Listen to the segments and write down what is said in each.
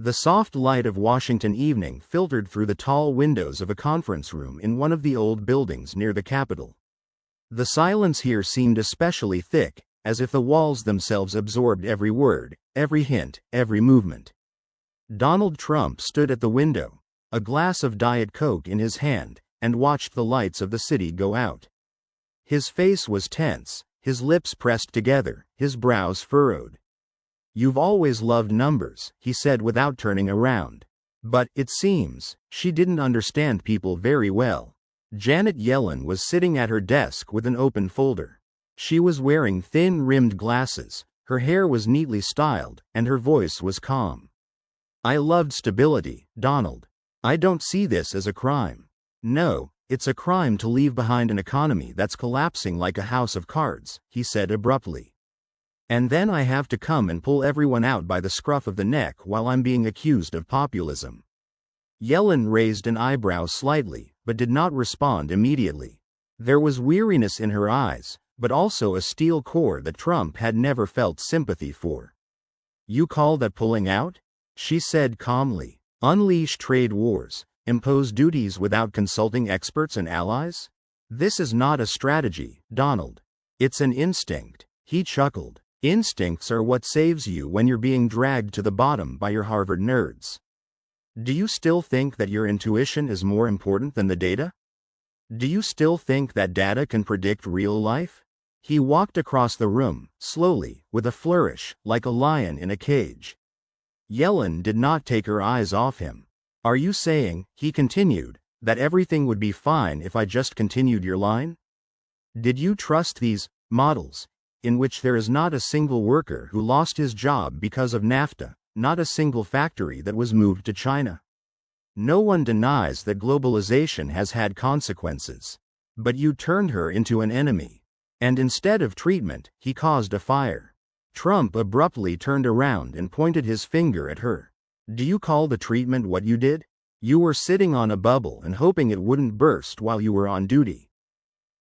The soft light of Washington evening filtered through the tall windows of a conference room in one of the old buildings near the Capitol. The silence here seemed especially thick, as if the walls themselves absorbed every word, every hint, every movement. Donald Trump stood at the window, a glass of Diet Coke in his hand, and watched the lights of the city go out. His face was tense, his lips pressed together, his brows furrowed. "You've always loved numbers," he said without turning around. But, it seems, she didn't understand people very well. Janet Yellen was sitting at her desk with an open folder. She was wearing thin-rimmed glasses, her hair was neatly styled, and her voice was calm. "I loved stability, Donald. I don't see this as a crime. No, it's a crime to leave behind an economy that's collapsing like a house of cards," he said abruptly. "And then I have to come and pull everyone out by the scruff of the neck while I'm being accused of populism." Yellen raised an eyebrow slightly, but did not respond immediately. There was weariness in her eyes, but also a steel core that Trump had never felt sympathy for. "You call that pulling out?" she said calmly. "Unleash trade wars, impose duties without consulting experts and allies? This is not a strategy, Donald. It's an instinct." He chuckled. "Instincts are what saves you when you're being dragged to the bottom by your Harvard nerds. Do you still think that your intuition is more important than the data? Do you still think that data can predict real life?" He walked across the room, slowly, with a flourish, like a lion in a cage. Yellen did not take her eyes off him. "Are you saying," he continued, "that everything would be fine if I just continued your line? Did you trust these models, in which there is not a single worker who lost his job because of NAFTA, not a single factory that was moved to China? No one denies that globalization has had consequences. But you turned her into an enemy. And instead of treatment, he caused a fire." Trump abruptly turned around and pointed his finger at her. "Do you call the treatment what you did? You were sitting on a bubble and hoping it wouldn't burst while you were on duty.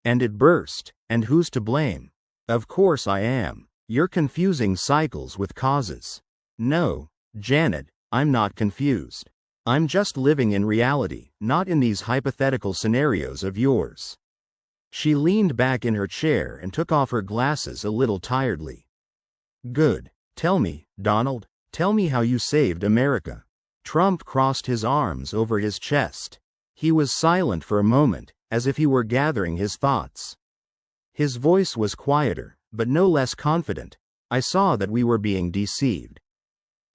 And it burst, and who's to blame?" "Of course I am. You're confusing cycles with causes." "No, Janet, I'm not confused. I'm just living in reality, not in these hypothetical scenarios of yours." She leaned back in her chair and took off her glasses a little tiredly. "Good. Tell me, Donald, tell me how you saved America." Trump crossed his arms over his chest. He was silent for a moment, as if he were gathering his thoughts. His voice was quieter, but no less confident. "I saw that we were being deceived.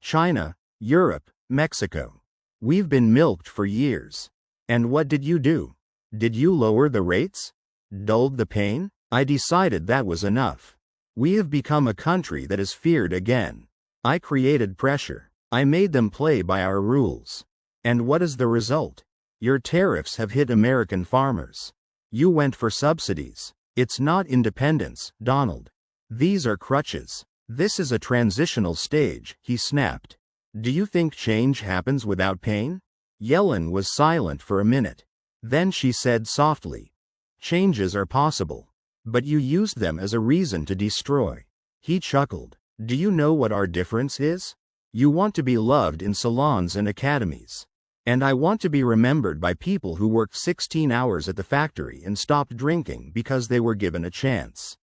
China, Europe, Mexico. We've been milked for years. And what did you do? Did you lower the rates? Dulled the pain? I decided that was enough. We have become a country that is feared again. I created pressure. I made them play by our rules. And what is the result? Your tariffs have hit American farmers. You went for subsidies. It's not independence, Donald. These are crutches. This is a transitional stage," he snapped. "Do you think change happens without pain?" Yellen was silent for a minute. Then she said softly, "Changes are possible. But you used them as a reason to destroy." He chuckled. "Do you know what our difference is? You want to be loved in salons and academies. And I want to be remembered by people who worked 16 hours at the factory and stopped drinking because they were given a chance.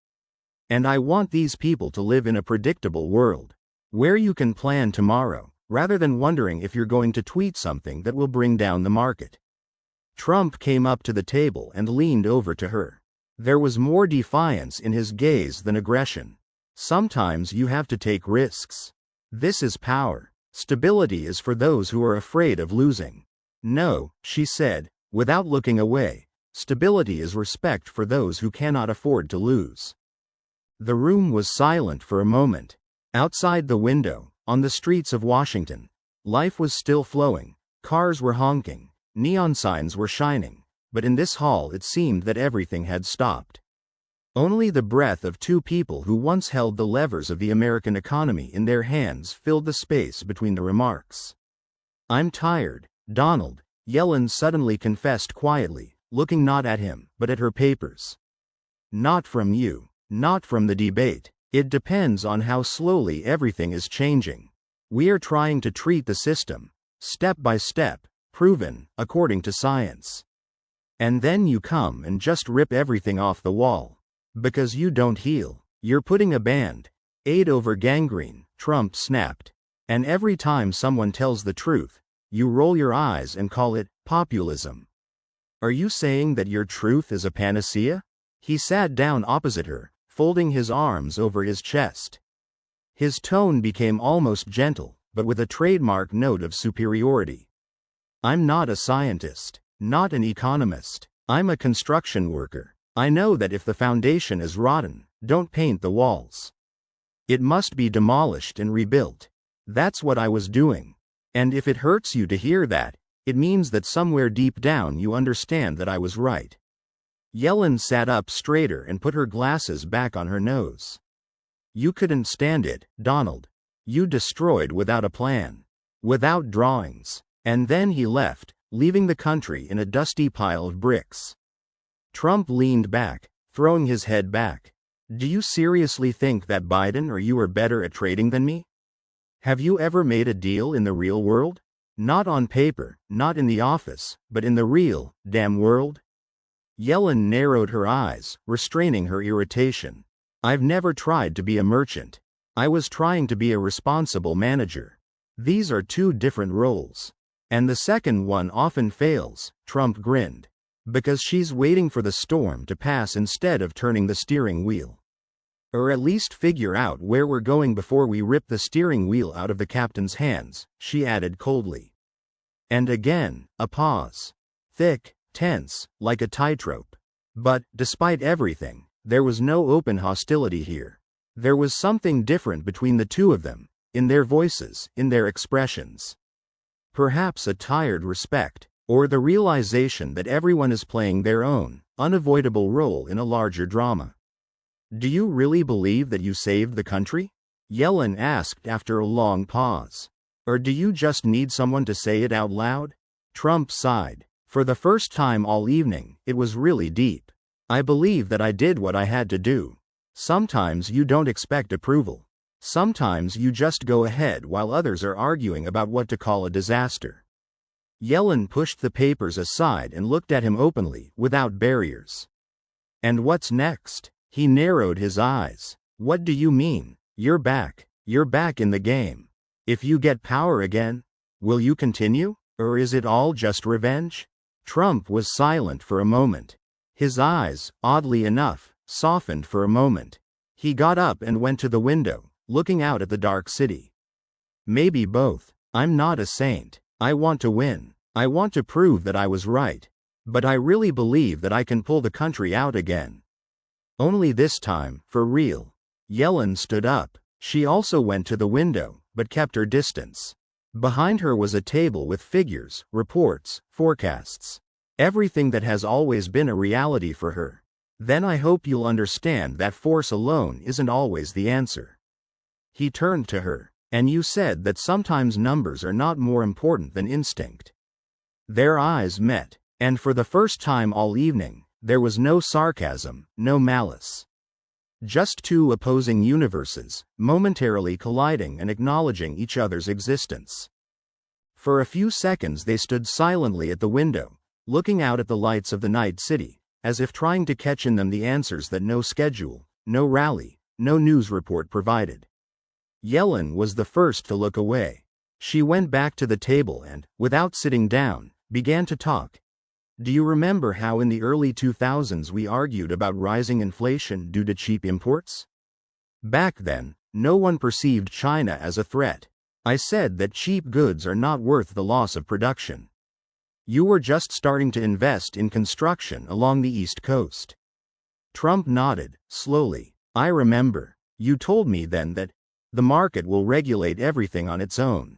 And I want these people to live in a predictable world, where you can plan tomorrow, rather than wondering if you're going to tweet something that will bring down the market." Trump came up to the table and leaned over to her. There was more defiance in his gaze than aggression. "Sometimes you have to take risks. This is power. Stability is for those who are afraid of losing." "No," she said, without looking away. "Stability is respect for those who cannot afford to lose." The room was silent for a moment. Outside the window, on the streets of Washington, life was still flowing. Cars were honking, neon signs were shining, but in this hall it seemed that everything had stopped. Only the breath of two people who once held the levers of the American economy in their hands filled the space between the remarks. "I'm tired, Donald," Yellen suddenly confessed quietly, looking not at him, but at her papers. "Not from you. Not from the debate. It depends on how slowly everything is changing. We are trying to treat the system, step by step, proven, according to science. And then you come and just rip everything off the wall. Because you don't heal. You're putting a band-aid over gangrene, Trump snapped. And every time someone tells the truth, you roll your eyes and call it populism. Are you saying that your truth is a panacea? He sat down opposite her, folding his arms over his chest. His tone became almost gentle, but with a trademark note of superiority. I'm not a scientist, not an economist. I'm a construction worker. I know that if the foundation is rotten, don't paint the walls. It must be demolished and rebuilt. That's what I was doing. And if it hurts you to hear that, it means that somewhere deep down you understand that I was right. Yellen sat up straighter and put her glasses back on her nose. You couldn't stand it, Donald. You destroyed without a plan. Without drawings. And then he left, leaving the country in a dusty pile of bricks. Trump leaned back, throwing his head back. Do you seriously think that Biden or you are better at trading than me? Have you ever made a deal in the real world? Not on paper, not in the office, but in the real, damn world? Yellen narrowed her eyes, restraining her irritation. I've never tried to be a merchant. I was trying to be a responsible manager. These are two different roles. And the second one often fails, Trump grinned. Because she's waiting for the storm to pass instead of turning the steering wheel. Or at least figure out where we're going before we rip the steering wheel out of the captain's hands, she added coldly. And again, a pause. Thick, tense, like a tightrope. But, despite everything, there was no open hostility here. There was something different between the two of them, in their voices, in their expressions. Perhaps a tired respect, or the realization that everyone is playing their own, unavoidable role in a larger drama. Do you really believe that you saved the country? Yellen asked after a long pause. Or do you just need someone to say it out loud? Trump sighed. For the first time all evening, it was really deep. I believe that I did what I had to do. Sometimes you don't expect approval. Sometimes you just go ahead while others are arguing about what to call a disaster. Yellen pushed the papers aside and looked at him openly, without barriers. And what's next? He narrowed his eyes. What do you mean? You're back. You're back in the game. If you get power again, will you continue? Or is it all just revenge? Trump was silent for a moment. His eyes, oddly enough, softened for a moment. He got up and went to the window, looking out at the dark city. Maybe both. I'm not a saint. I want to win. I want to prove that I was right. But I really believe that I can pull the country out again. Only this time, for real. Yellen stood up. She also went to the window, but kept her distance. Behind her was a table with figures, reports, forecasts. Everything that has always been a reality for her. Then I hope you'll understand that force alone isn't always the answer. He turned to her. And you said that sometimes numbers are not more important than instinct. Their eyes met, and for the first time all evening, there was no sarcasm, no malice. Just two opposing universes, momentarily colliding and acknowledging each other's existence. For a few seconds they stood silently at the window, looking out at the lights of the night city, as if trying to catch in them the answers that no schedule, no rally, no news report provided. Yellen was the first to look away. She went back to the table and, without sitting down, began to talk. Do you remember how in the early 2000s we argued about rising inflation due to cheap imports? Back then, no one perceived China as a threat. I said that cheap goods are not worth the loss of production. You were just starting to invest in construction along the East Coast. Trump nodded, slowly. I remember. You told me then that the market will regulate everything on its own.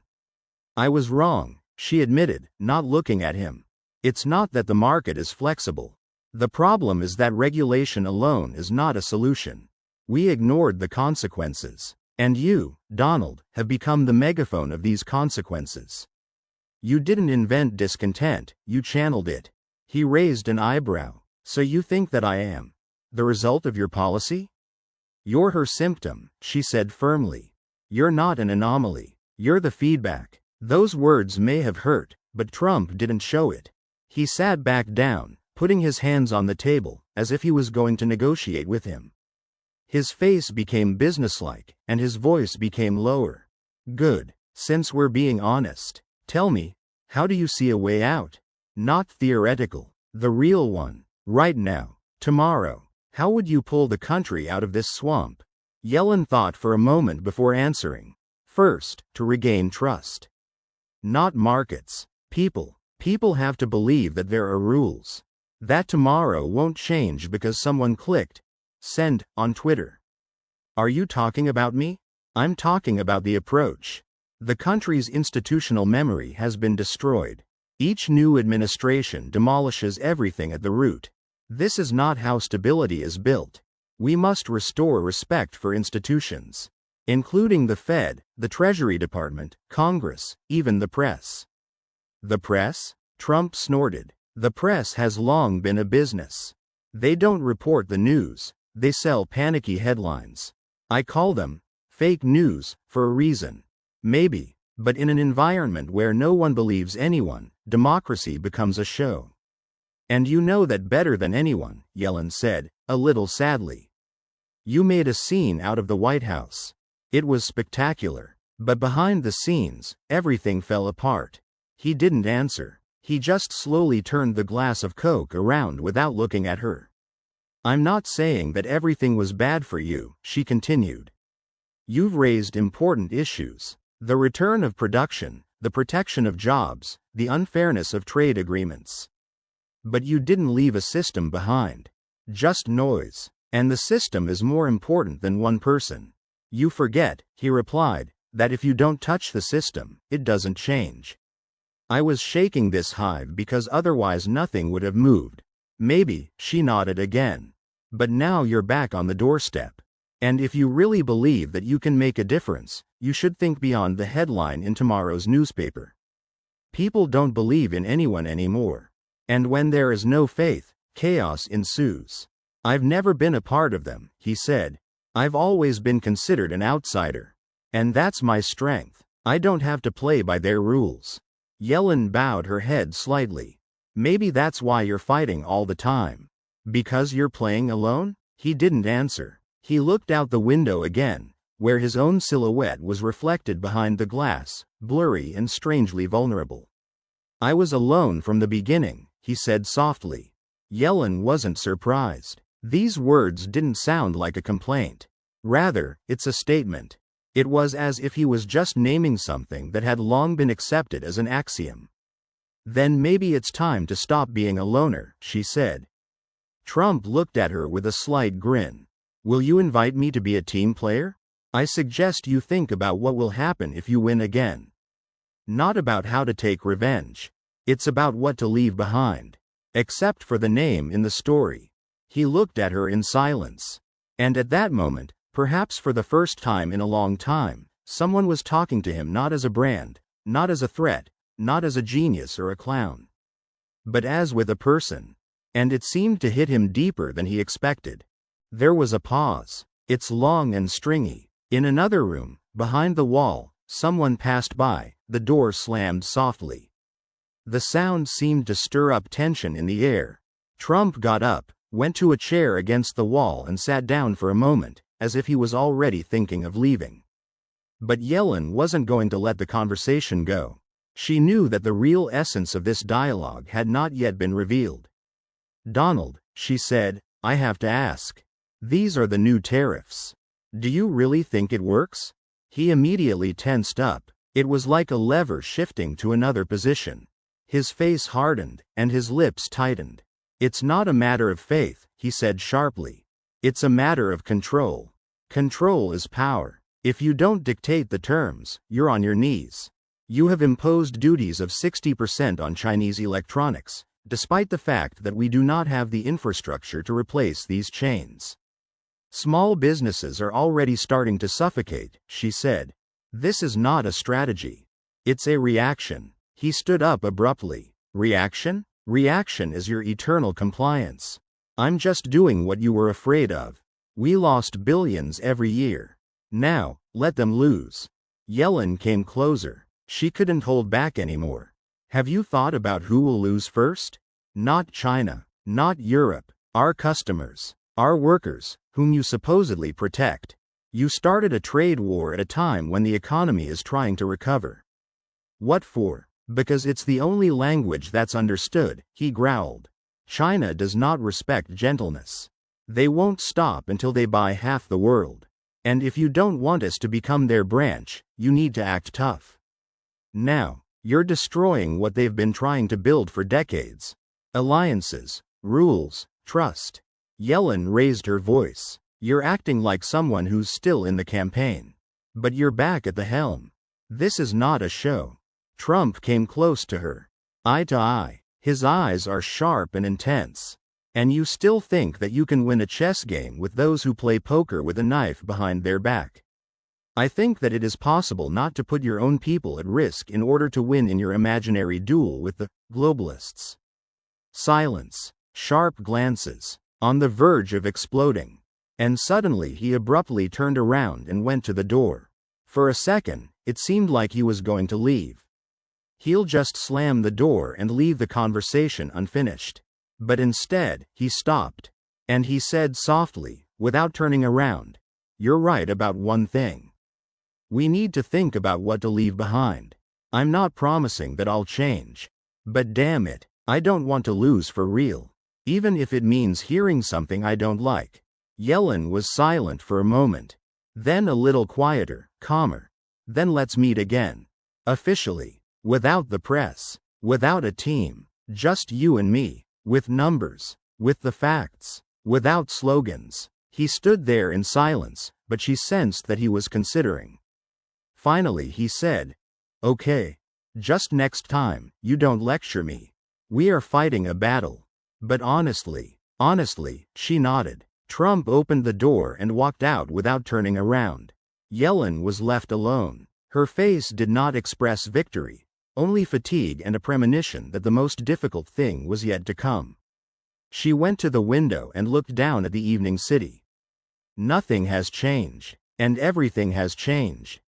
I was wrong, she admitted, not looking at him. It's not that the market is flexible. The problem is that regulation alone is not a solution. We ignored the consequences. And you, Donald, have become the megaphone of these consequences. You didn't invent discontent, you channeled it. He raised an eyebrow. So you think that I am the result of your policy? You're her symptom, she said firmly. You're not an anomaly. You're the feedback. Those words may have hurt, but Trump didn't show it. He sat back down, putting his hands on the table, as if he was going to negotiate with him. His face became businesslike, and his voice became lower. Good. Since we're being honest, tell me, how do you see a way out? Not theoretical. The real one. Right now. Tomorrow. How would you pull the country out of this swamp? Yellen thought for a moment before answering. First, to regain trust. Not markets. People. People have to believe that there are rules. That tomorrow won't change because someone clicked send on Twitter. Are you talking about me? I'm talking about the approach. The country's institutional memory has been destroyed. Each new administration demolishes everything at the root. This is not how stability is built. We must restore respect for institutions, including the Fed, the Treasury Department, Congress, even the press. The press? Trump snorted. The press has long been a business. They don't report the news, they sell panicky headlines. I call them fake news for a reason. Maybe, but in an environment where no one believes anyone, democracy becomes a show. And you know that better than anyone, Yellen said, a little sadly. You made a scene out of the White House. It was spectacular. But behind the scenes, everything fell apart. He didn't answer. He just slowly turned the glass of Coke around without looking at her. I'm not saying that everything was bad for you, she continued. You've raised important issues. The return of production, the protection of jobs, the unfairness of trade agreements. But you didn't leave a system behind. Just noise. And the system is more important than one person. You forget, he replied, that if you don't touch the system, it doesn't change. I was shaking this hive because otherwise nothing would have moved. Maybe, she nodded again. But now you're back on the doorstep. And if you really believe that you can make a difference, you should think beyond the headline in tomorrow's newspaper. People don't believe in anyone anymore. And when there is no faith, chaos ensues. I've never been a part of them, he said. I've always been considered an outsider. And that's my strength. I don't have to play by their rules. Yellen bowed her head slightly. Maybe that's why you're fighting all the time. Because you're playing alone? He didn't answer. He looked out the window again, where his own silhouette was reflected behind the glass, blurry and strangely vulnerable. I was alone from the beginning, he said softly. Yellen wasn't surprised. These words didn't sound like a complaint. Rather, it's a statement. It was as if he was just naming something that had long been accepted as an axiom. Then maybe it's time to stop being a loner, she said. Trump looked at her with a slight grin. Will you invite me to be a team player? I suggest you think about what will happen if you win again. Not about how to take revenge. It's about what to leave behind. Except for the name in the story. He looked at her in silence. And at that moment, perhaps for the first time in a long time, someone was talking to him not as a brand, not as a threat, not as a genius or a clown. But as with a person. And it seemed to hit him deeper than he expected. There was a pause. It's long and stringy. In another room, behind the wall, someone passed by, the door slammed softly. The sound seemed to stir up tension in the air. Trump got up, went to a chair against the wall and sat down for a moment, as if he was already thinking of leaving. But Yellen wasn't going to let the conversation go. She knew that the real essence of this dialogue had not yet been revealed. Donald, she said, I have to ask. These are the new tariffs. Do you really think it works? He immediately tensed up. It was like a lever shifting to another position. His face hardened, and his lips tightened. It's not a matter of faith, he said sharply. It's a matter of control. Control is power. If you don't dictate the terms, you're on your knees. You have imposed duties of 60% on Chinese electronics, despite the fact that we do not have the infrastructure to replace these chains. Small businesses are already starting to suffocate, she said. This is not a strategy. It's a reaction. He stood up abruptly. Reaction? Reaction is your eternal compliance. I'm just doing what you were afraid of. We lost billions every year. Now, let them lose. Yellen came closer. She couldn't hold back anymore. Have you thought about who will lose first? Not China, not Europe, our customers, our workers, whom you supposedly protect. You started a trade war at a time when the economy is trying to recover. What for? Because it's the only language that's understood, he growled. China does not respect gentleness. They won't stop until they buy half the world. And if you don't want us to become their branch, you need to act tough. Now, you're destroying what they've been trying to build for decades. Alliances, rules, trust. Yellen raised her voice. You're acting like someone who's still in the campaign. But you're back at the helm. This is not a show. Trump came close to her. Eye to eye. His eyes are sharp and intense. And you still think that you can win a chess game with those who play poker with a knife behind their back. I think that it is possible not to put your own people at risk in order to win in your imaginary duel with the globalists. Silence. Sharp glances. On the verge of exploding. And suddenly he abruptly turned around and went to the door. For a second, it seemed like he was going to leave. He'll just slam the door and leave the conversation unfinished. But instead, he stopped. And he said softly, without turning around, "You're right about one thing. We need to think about what to leave behind. I'm not promising that I'll change. But damn it, I don't want to lose for real. Even if it means hearing something I don't like." Yellen was silent for a moment. Then a little quieter, calmer. "Then let's meet again. Officially. Without the press. Without a team. Just you and me. With numbers. With the facts. Without slogans." He stood there in silence, but she sensed that he was considering. Finally he said, "Okay. Just next time, you don't lecture me. We are fighting a battle." "But honestly," she nodded. Trump opened the door and walked out without turning around. Yellen was left alone. Her face did not express victory, only fatigue and a premonition that the most difficult thing was yet to come. She went to the window and looked down at the evening city. Nothing has changed, and everything has changed.